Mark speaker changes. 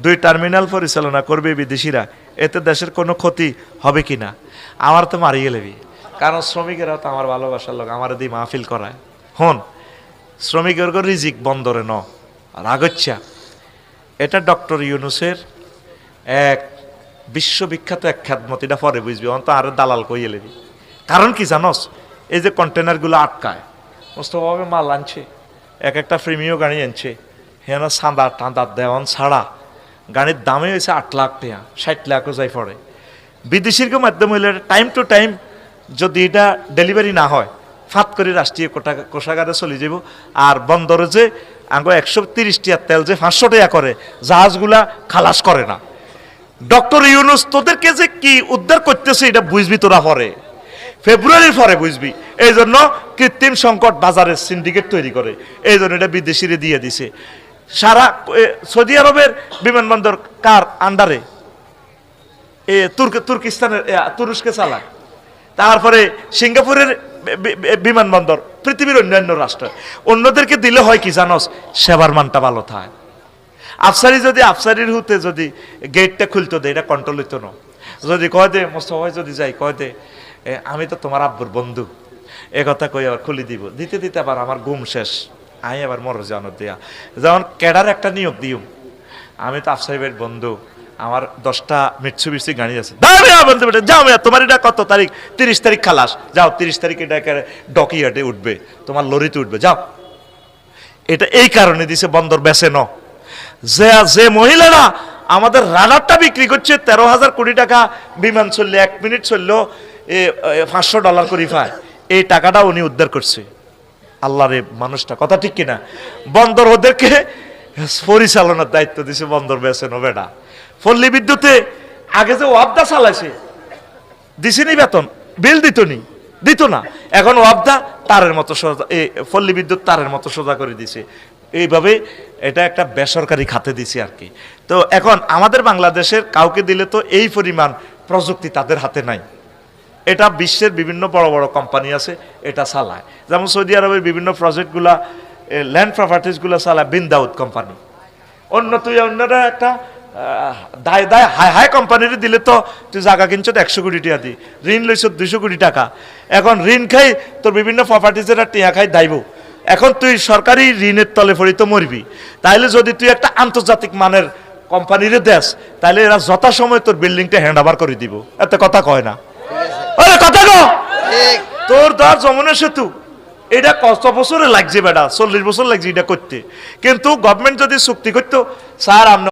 Speaker 1: 2 terminal পরিচালনা করবে বিদেশিরা, এতে দেশের কোনো ক্ষতি হবে কি না? আমার তো মারিয়ে লেবি, কারণ শ্রমিকেরা তো আমার ভালোবাসার লোক, আমার দিয়ে মাহফিল করায়। হন, শ্রমিকের রিজিক বন্দরে ন রাগচ্ছা। এটা ডক্টর ইউনুসের এক বিশ্ববিখ্যাত এক খ্যাতমত, এটা পরে বুঝবি, অন্ত আর দালাল কইয়ে লেবি। কারণ কি জানস, এই যে কন্টেনারগুলো আটকায়, মোস্তফাভাবে মাল আনছে, এক একটা প্রিমিয় গাড়ি আনছে, হেন সাঁদা টাঁদা দেওয়ান ছাড়া গাড়ির দামে হয়েছে 8 লাখ টাকা, 60 লাখও যাই পড়ে। বিদেশির মাধ্যমে হইলে টাইম টু টাইম যদি এটা ডেলিভারি না হয়, ফাত করে রাষ্ট্রীয় কোষাগারে চলে যাব। আর বন্দরে যে আঙ্গো 130 টাকা তেল যে 500 টাকা করে, জাহাজগুলা খালাস করে না। ডক্টর ইউনুস তোদেরকে যে কি উদ্ধার করতেছে এটা বুঝবি তোরা পরে, ফেব্রুয়ারির পরে বুঝবি। এই জন্য কৃত্রিম সংকট বাজারের সিন্ডিকেট তৈরি করে, এই জন্য এটা বিদেশিরে দিয়ে দিছে। সারা সৌদি আরবের বিমানবন্দর কার আন্ডারে? তুর্কিস্তানের, তুরস্কে চালায়। তারপরে সিঙ্গাপুরের বিমানবন্দর, পৃথিবীর অন্যান্য রাষ্ট্র। অন্যদেরকে দিলে হয় কি জানস, সেবার মানটা ভালো থাকে। আফসারি যদি আফসারির হুতে যদি গেটটা খুলতো দে, এটা কন্ট্রোল হইতো না। যদি কয় দে মোস্তফা যদি যাই কয় দে আমি তো তোমার আব্বুর বন্ধু, এ কথা কই আবার খুলি দিব, দিতে দিতে আবার আমার ঘুম শেষ, আমি আবার মর জানো দিয়া। যেমন ক্যাডার একটা নিয়োগ দিও, আমি তো আফসারিবের বন্ধু, আমার 10টা মিটসুবিশি গাড়ি আছে, যাও তোমার এটা কত তারিখ, 30 তারিখ খালাস, যাও 30 তারিখে এটা ডকিয়ার্ডে উঠবে, তোমার লরিতে উঠবে, যাও। এটা এই কারণে দিছে বন্দর বেচে ন, যে মহিলারা আমাদের রাডারটা বিক্রি করছে 13,000 কোটি টাকা, বিমান চললে 1 মিনিট চললেও $500 করে পায়, এই টাকাটা উনি উদ্ধার করছে। আল্লাহরে মানুষটা, কথা ঠিক কিনা? বন্দর ওদেরকে পরিচালনার দায়িত্ব দিছে, বন্দর বেছে নো বেটা। পল্লী বিদ্যুতে আগে যে ওয়াবদা চালাইছে, দিছেনি বেতন, বিল দিত না, এখন ওয়াবদা তারের মতো সোজা, পল্লী বিদ্যুৎ তারের মতো সোজা করে দিছে। এইভাবে এটা একটা বেসরকারি খাতে দিছে আর কি। তো এখন আমাদের বাংলাদেশের কাউকে দিলে তো এই পরিমাণ প্রযুক্তি তাদের হাতে নাই। এটা বিশ্বের বিভিন্ন বড় বড় কোম্পানি আছে, এটা চালায়। যেমন সৌদি আরবের বিভিন্ন প্রজেক্টগুলা, ল্যান্ড প্রপার্টিসগুলো চালায় বিন দাউদ কোম্পানি। অন্যরা একটা দায় হাই কোম্পানির দিলে তো তুই জায়গা কিনছ 100 কোটি টাকা দি, ঋণ লইছ 200 কোটি টাকা, এখন ঋণ খাই তোর বিভিন্ন প্রপার্টিজের টিয়া খাই দাইব। এখন তুই সরকারি ঋণের তলে পড়ি তো মরবি। তাইলে যদি তুই একটা আন্তর্জাতিক মানের কোম্পানির দেশ, তাহলে এরা যথাসময় তোর বিল্ডিংটা হ্যান্ড ওভার করে দিব। এত কথা কয় না, কথা কো তোর ধর যমুনা সেতু, এটা কত বছরে লাগছে বেটা, 40 বছর লাগছে এটা করতে। কিন্তু গভর্নমেন্ট যদি চুক্তি করতো, স্যার আমরা